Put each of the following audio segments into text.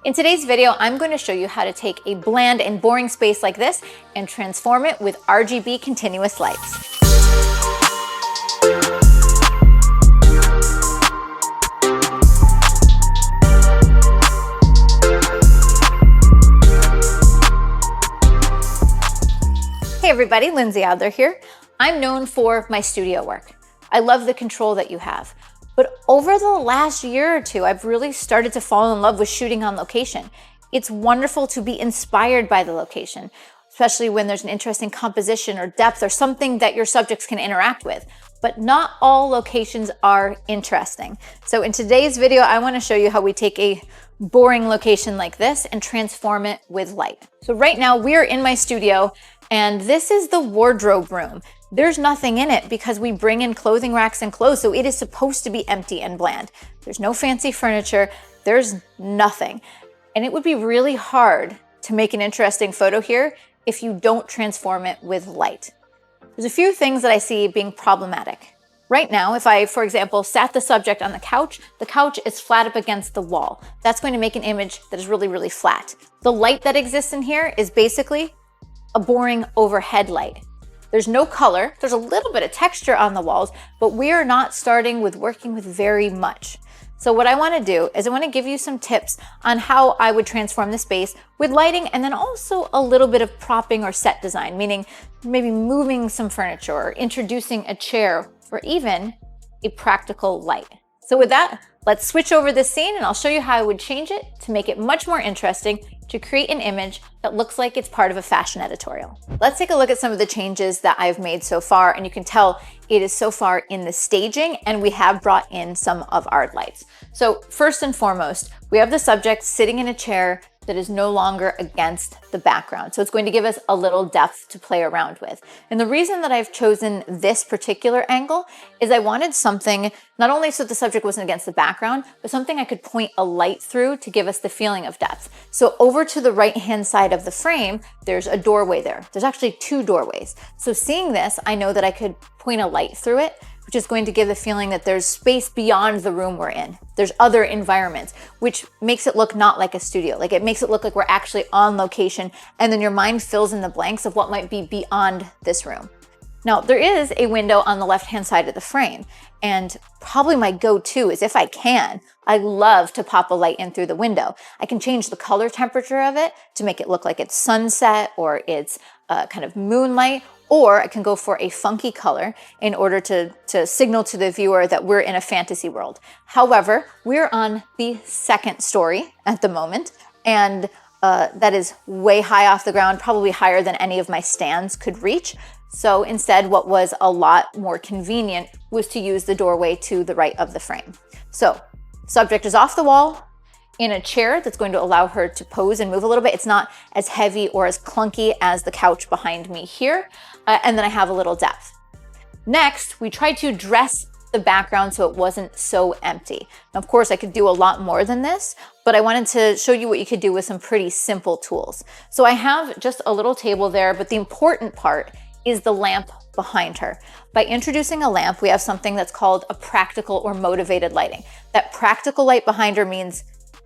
In today's video, I'm going to show you how to take a bland and boring space like this and transform it with RGB continuous lights. Hey everybody, Lindsay Adler here. I'm known for my studio work. I love the control that you have. But over the last year or two, I've really started to fall in love with shooting on location. It's wonderful to be inspired by the location, especially when there's an interesting composition or depth or something that your subjects can interact with. But not all locations are interesting. So in today's video, I want to show you how we take a boring location like this and transform it with light. So right now we're in my studio and this is the wardrobe room. There's nothing in it because we bring in clothing racks and clothes, so it is supposed to be empty and bland. There's no fancy furniture, there's nothing. And it would be really hard to make an interesting photo here if you don't transform it with light. There's a few things that I see being problematic. Right now, if I, for example, sat the subject on the couch is flat up against the wall. That's going to make an image that is really, really flat. The light that exists in here is basically a boring overhead light. There's no color, there's a little bit of texture on the walls, but we are not starting with working with very much. So what I wanna do is I wanna give you some tips on how I would transform the space with lighting and then also a little bit of propping or set design, meaning maybe moving some furniture or introducing a chair or even a practical light. So with that, let's switch over this scene and I'll show you how I would change it to make it much more interesting to create an image that looks like it's part of a fashion editorial. Let's take a look at some of the changes that I've made so far, and you can tell it is so far in the staging and we have brought in some of our lights. So first and foremost, we have the subject sitting in a chair that is no longer against the background. So it's going to give us a little depth to play around with. And the reason that I've chosen this particular angle is I wanted something, not only so the subject wasn't against the background, but something I could point a light through to give us the feeling of depth. So over to the right-hand side of the frame, there's a doorway there. There's actually two doorways. So seeing this, I know that I could point a light through it, which is going to give the feeling that there's space beyond the room we're in. There's other environments, which makes it look not like a studio. Like it makes it look like we're actually on location, and then your mind fills in the blanks of what might be beyond this room. Now, there is a window on the left-hand side of the frame, and probably my go-to is if I can, I love to pop a light in through the window. I can change the color temperature of it to make it look like it's sunset or it's kind of moonlight, or I can go for a funky color in order to signal to the viewer that we're in a fantasy world. However, we're on the second story at the moment, and that is way high off the ground, probably higher than any of my stands could reach. So instead, what was a lot more convenient was to use the doorway to the right of the frame. So subject is off the wall, in a chair that's going to allow her to pose and move a little bit. It's not as heavy or as clunky as the couch behind me here. And then I have a little depth. Next, we tried to dress the background so it wasn't so empty. Now, of course, I could do a lot more than this, but I wanted to show you what you could do with some pretty simple tools. So I have just a little table there, but the important part is the lamp behind her. By introducing a lamp, we have something that's called a practical or motivated lighting. That practical light behind her means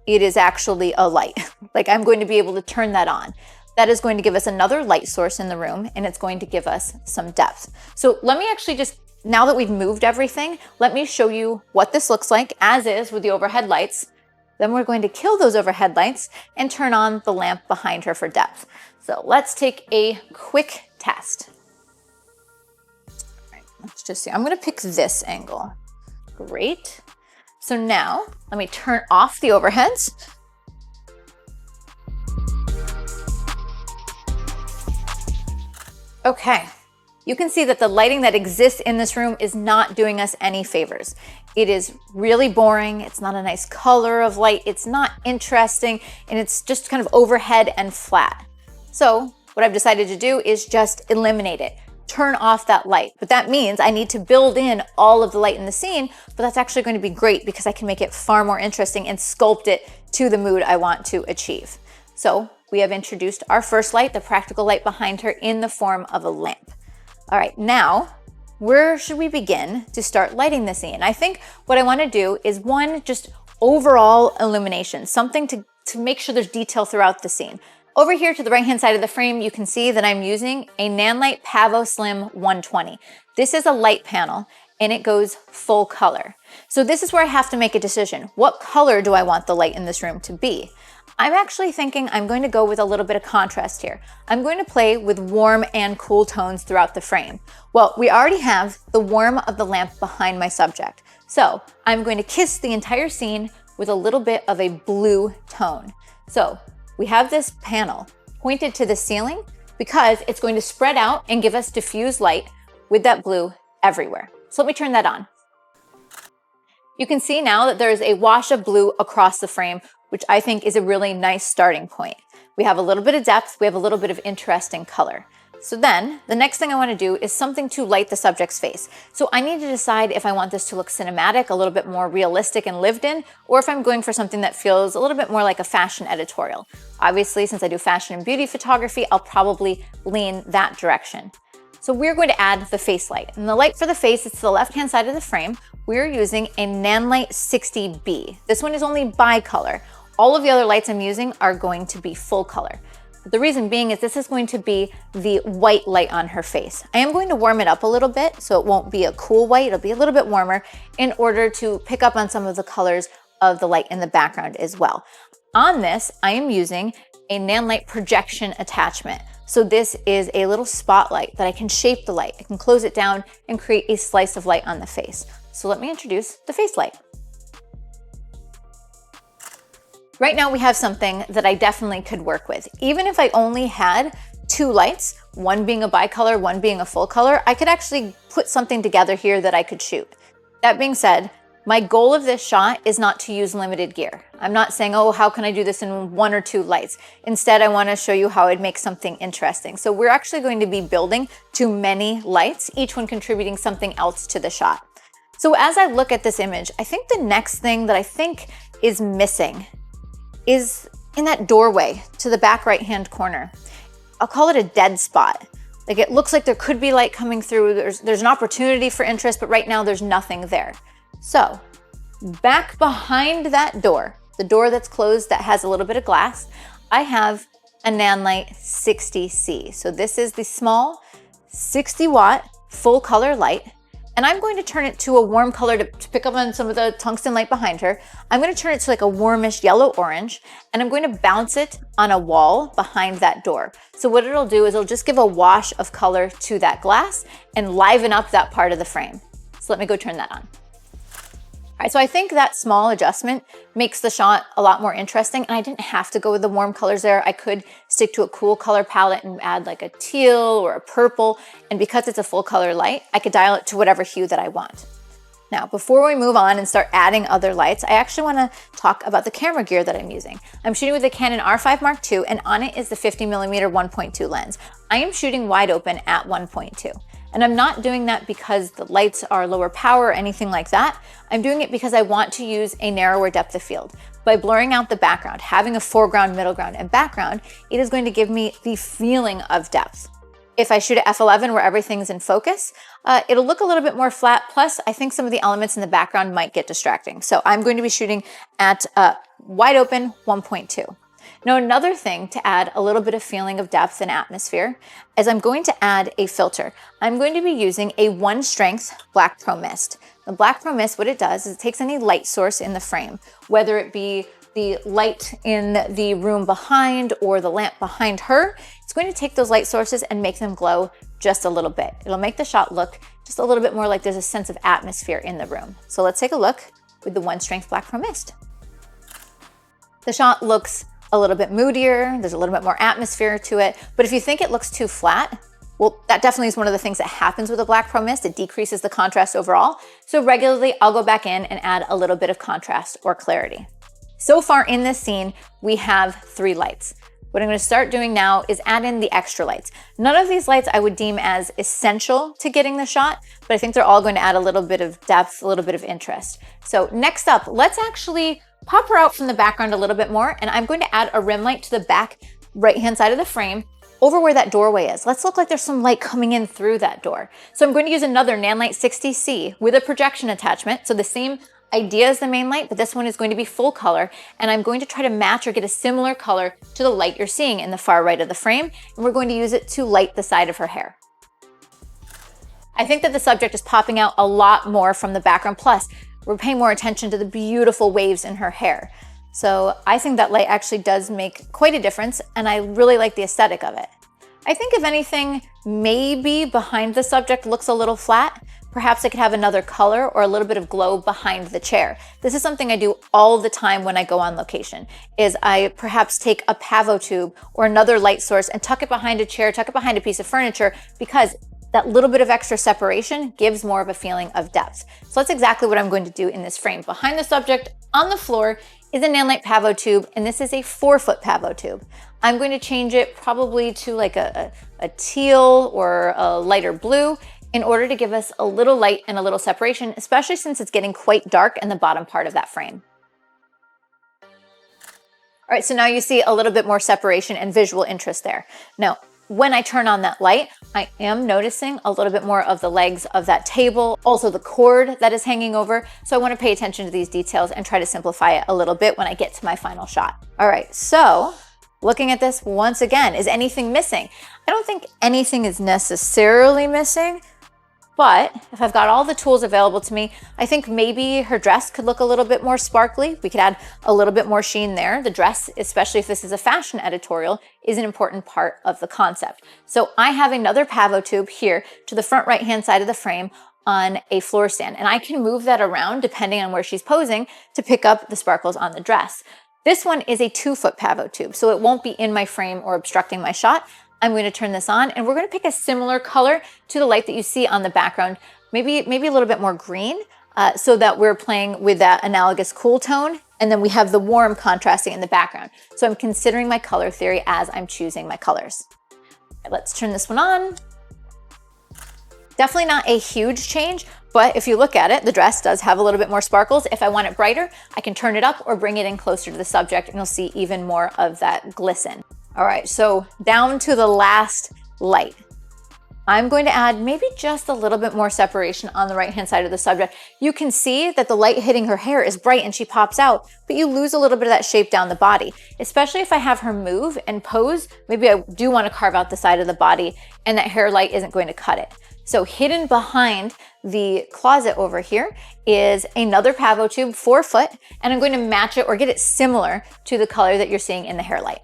it is actually a light. Like I'm going to be able to turn that on. That is going to give us another light source in the room, and it's going to give us some depth. So let me actually just, now that we've moved everything, let me show you what this looks like as is with the overhead lights. Then we're going to kill those overhead lights and turn on the lamp behind her for depth. So let's take a quick test. All right, let's just see. I'm going to pick this angle. Great. So now let me turn off the overheads. Okay, you can see that the lighting that exists in this room is not doing us any favors. It is really boring. It's not a nice color of light. It's not interesting, and it's just kind of overhead and flat. So what I've decided to do is just eliminate it. Turn off that light. But that means I need to build in all of the light in the scene, but that's actually going to be great because I can make it far more interesting and sculpt it to the mood I want to achieve. So we have introduced our first light, the practical light behind her, in the form of a lamp. All right, now where should we begin to start lighting the scene? I think what I want to do is one, just overall illumination, something to make sure there's detail throughout the scene. Over here to the right-hand side of the frame, you can see that I'm using a Nanlite Pavo Slim 120. This is a light panel and it goes full color. So this is where I have to make a decision. What color do I want the light in this room to be? I'm actually thinking I'm going to go with a little bit of contrast here. I'm going to play with warm and cool tones throughout the frame. Well, we already have the warm of the lamp behind my subject. So I'm going to kiss the entire scene with a little bit of a blue tone. So we have this panel pointed to the ceiling because it's going to spread out and give us diffused light with that blue everywhere. So let me turn that on. You can see now that there's a wash of blue across the frame, which I think is a really nice starting point. We have a little bit of depth, we have a little bit of interesting color. So then the next thing I want to do is something to light the subject's face. So I need to decide if I want this to look cinematic, a little bit more realistic and lived in, or if I'm going for something that feels a little bit more like a fashion editorial. Obviously, since I do fashion and beauty photography, I'll probably lean that direction. So we're going to add the face light. And the light for the face is to the left-hand side of the frame. We're using a Nanlite 60B. This one is only bicolor. All of the other lights I'm using are going to be full color. The reason being is this is going to be the white light on her face. I am going to warm it up a little bit so it won't be a cool white, it'll be a little bit warmer in order to pick up on some of the colors of the light in the background as well. On this, I am using a Nanlite projection attachment. So this is a little spotlight that I can shape the light. I can close it down and create a slice of light on the face. So let me introduce the face light. Right now we have something that I definitely could work with. Even if I only had two lights, one being a bicolor, one being a full color, I could actually put something together here that I could shoot. That being said, my goal of this shot is not to use limited gear. I'm not saying, oh, how can I do this in one or two lights? Instead, I want to show you how I'd make something interesting. So we're actually going to be building to many lights, each one contributing something else to the shot. So as I look at this image, I think the next thing that I think is missing is in that doorway to the back right-hand corner. I'll call it a dead spot. Like it looks like there could be light coming through. There's an opportunity for interest, but right now there's nothing there. So back behind that door, the door that's closed that has a little bit of glass, I have a Nanlite 60C. So this is the small 60 watt full color light. And I'm going to turn it to a warm color to pick up on some of the tungsten light behind her. I'm going to turn it to like a warmish yellow orange, and I'm going to bounce it on a wall behind that door. So what it'll do is it'll just give a wash of color to that glass and liven up that part of the frame. So let me go turn that on. All right, so I think that small adjustment makes the shot a lot more interesting, and I didn't have to go with the warm colors there. I could stick to a cool color palette and add like a teal or a purple, and because it's a full color light, I could dial it to whatever hue that I want. Now, before we move on and start adding other lights, I actually wanna talk about the camera gear that I'm using. I'm shooting with a Canon R5 Mark II, and on it is the 50mm 1.2 lens. I am shooting wide open at 1.2. And I'm not doing that because the lights are lower power or anything like that. I'm doing it because I want to use a narrower depth of field. By blurring out the background, having a foreground, middle ground, and background, it is going to give me the feeling of depth. If I shoot at f11 where everything's in focus, it'll look a little bit more flat. Plus, I think some of the elements in the background might get distracting. So I'm going to be shooting at wide open 1.2. Now, another thing to add a little bit of feeling of depth and atmosphere is I'm going to add a filter. I'm going to be using a 1-strength Black Pro Mist. The Black Pro Mist, what it does is it takes any light source in the frame, whether it be the light in the room behind or the lamp behind her, it's going to take those light sources and make them glow just a little bit. It'll make the shot look just a little bit more like there's a sense of atmosphere in the room. So let's take a look with the 1-strength Black Pro Mist. The shot looks a little bit moodier, there's a little bit more atmosphere to it, but if you think it looks too flat, well, that definitely is one of the things that happens with a Black Pro Mist. It decreases the contrast overall. So regularly, I'll go back in and add a little bit of contrast or clarity. So far in this scene, we have 3 lights. What I'm going to start doing now is add in the extra lights. None of these lights I would deem as essential to getting the shot, but I think they're all going to add a little bit of depth, a little bit of interest. So next up, let's actually pop her out from the background a little bit more, and I'm going to add a rim light to the back right-hand side of the frame over where that doorway is. Let's look like there's some light coming in through that door. So I'm going to use another Nanlite 60C with a projection attachment. So the same idea is the main light, but this one is going to be full color, and I'm going to try to match or get a similar color to the light you're seeing in the far right of the frame, and we're going to use it to light the side of her hair. I think that the subject is popping out a lot more from the background, plus we're paying more attention to the beautiful waves in her hair. So I think that light actually does make quite a difference, and I really like the aesthetic of it. I think if anything, maybe behind the subject looks a little flat. Perhaps I could have another color or a little bit of glow behind the chair. This is something I do all the time when I go on location, is I perhaps take a pavotube or another light source and tuck it behind a chair, tuck it behind a piece of furniture, because that little bit of extra separation gives more of a feeling of depth. So that's exactly what I'm going to do in this frame. Behind the subject on the floor is a Nanlite Pavotube, and this is a 4-foot Pavotube. I'm going to change it probably to like a teal or a lighter blue in order to give us a little light and a little separation, especially since it's getting quite dark in the bottom part of that frame. All right, so now you see a little bit more separation and visual interest there. Now, when I turn on that light, I am noticing a little bit more of the legs of that table, also the cord that is hanging over. So I want to pay attention to these details and try to simplify it a little bit when I get to my final shot. All right, so looking at this once again, is anything missing? I don't think anything is necessarily missing, but if I've got all the tools available to me, I think maybe her dress could look a little bit more sparkly. We could add a little bit more sheen there. The dress, especially if this is a fashion editorial, is an important part of the concept. So I have another Pavotube here to the front right-hand side of the frame on a floor stand, and I can move that around depending on where she's posing to pick up the sparkles on the dress. This one is a 2-foot Pavotube, so it won't be in my frame or obstructing my shot. I'm going to turn this on, and we're going to pick a similar color to the light that you see on the background, maybe a little bit more green, so that we're playing with that analogous cool tone, and then we have the warm contrasting in the background. So I'm considering my color theory as I'm choosing my colors. Right, let's turn this one on. Definitely not a huge change, but if you look at it, the dress does have a little bit more sparkles. If I want it brighter, I can turn it up or bring it in closer to the subject, and you'll see even more of that glisten. All right, so down to the last light. I'm going to add maybe just a little bit more separation on the right-hand side of the subject. You can see that the light hitting her hair is bright and she pops out, but you lose a little bit of that shape down the body, especially if I have her move and pose. Maybe I do want to carve out the side of the body and that hair light isn't going to cut it. So hidden behind the closet over here is another Pavotube, 4-foot, and I'm going to match it or get it similar to the color that you're seeing in the hair light.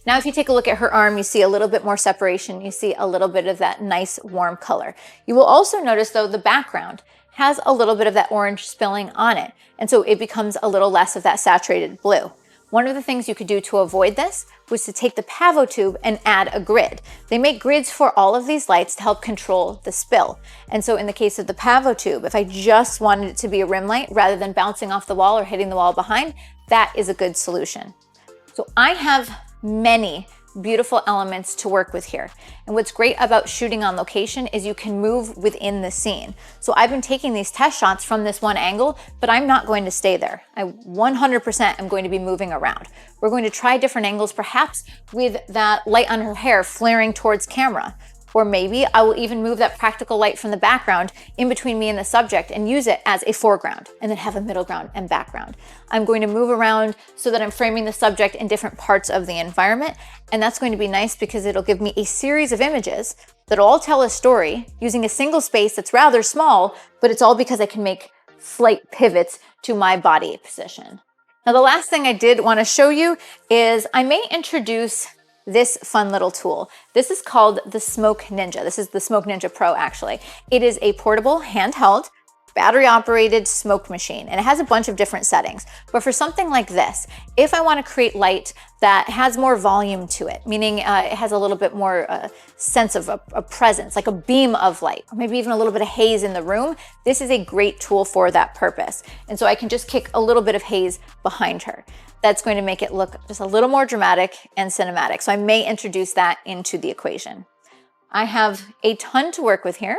Now, if you take a look at her arm, you see a little bit more separation. You see a little bit of that nice warm color. You will also notice, though, the background has a little bit of that orange spilling on it, and so it becomes a little less of that saturated blue. One of the things you could do to avoid this was to take the Pavotube and add a grid. They make grids for all of these lights to help control the spill. And so in the case of the Pavotube, if I just wanted it to be a rim light rather than bouncing off the wall or hitting the wall behind, that is a good solution. So I have many beautiful elements to work with here. And what's great about shooting on location is you can move within the scene. So I've been taking these test shots from this one angle, but I'm not going to stay there. I 100% am going to be moving around. We're going to try different angles, perhaps with that light on her hair flaring towards camera. Or maybe I will even move that practical light from the background in between me and the subject and use it as a foreground and then have a middle ground and background. I'm going to move around so that I'm framing the subject in different parts of the environment. And that's going to be nice because it'll give me a series of images that'll all tell a story using a single space that's rather small, but it's all because I can make slight pivots to my body position. Now, the last thing I did want to show you is I may introduce this fun little tool. This is called the Smoke Ninja. This is the Smoke Ninja Pro, actually. It is a portable, handheld, battery-operated smoke machine, and it has a bunch of different settings. But for something like this, if I want to create light that has more volume to it, meaning it has a little bit more sense of a presence, like a beam of light, or maybe even a little bit of haze in the room, this is a great tool for that purpose. And so I can just kick a little bit of haze behind her. That's going to make it look just a little more dramatic and cinematic. So I may introduce that into the equation. I have a ton to work with here.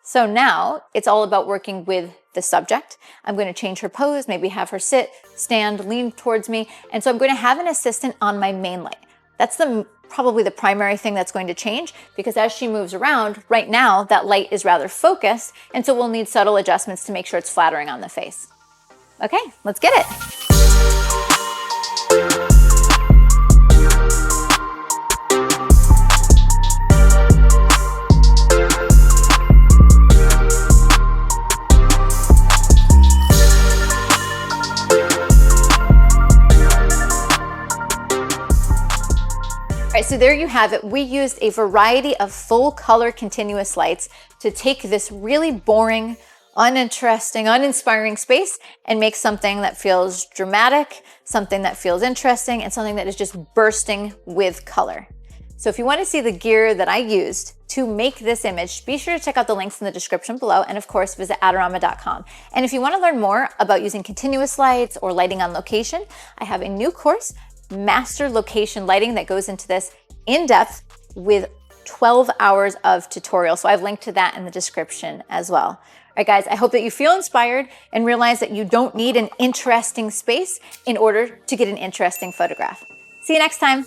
So now it's all about working with the subject. I'm going to change her pose, maybe have her sit, stand, lean towards me. And so I'm going to have an assistant on my main light. That's probably the primary thing that's going to change, because as she moves around, right now that light is rather focused, and so we'll need subtle adjustments to make sure it's flattering on the face. Okay, let's get it. All right, so there you have it. We used a variety of full color continuous lights to take this really boring, uninteresting, uninspiring space and make something that feels dramatic, something that feels interesting, and something that is just bursting with color. So if you want to see the gear that I used to make this image, be sure to check out the links in the description below, and of course visit adorama.com. And if you want to learn more about using continuous lights or lighting on location, I have a new course, Master Location Lighting, that goes into this in depth with 12 hours of tutorial. So I've linked to that in the description as well. All right, guys, I hope that you feel inspired and realize that you don't need an interesting space in order to get an interesting photograph. See you next time.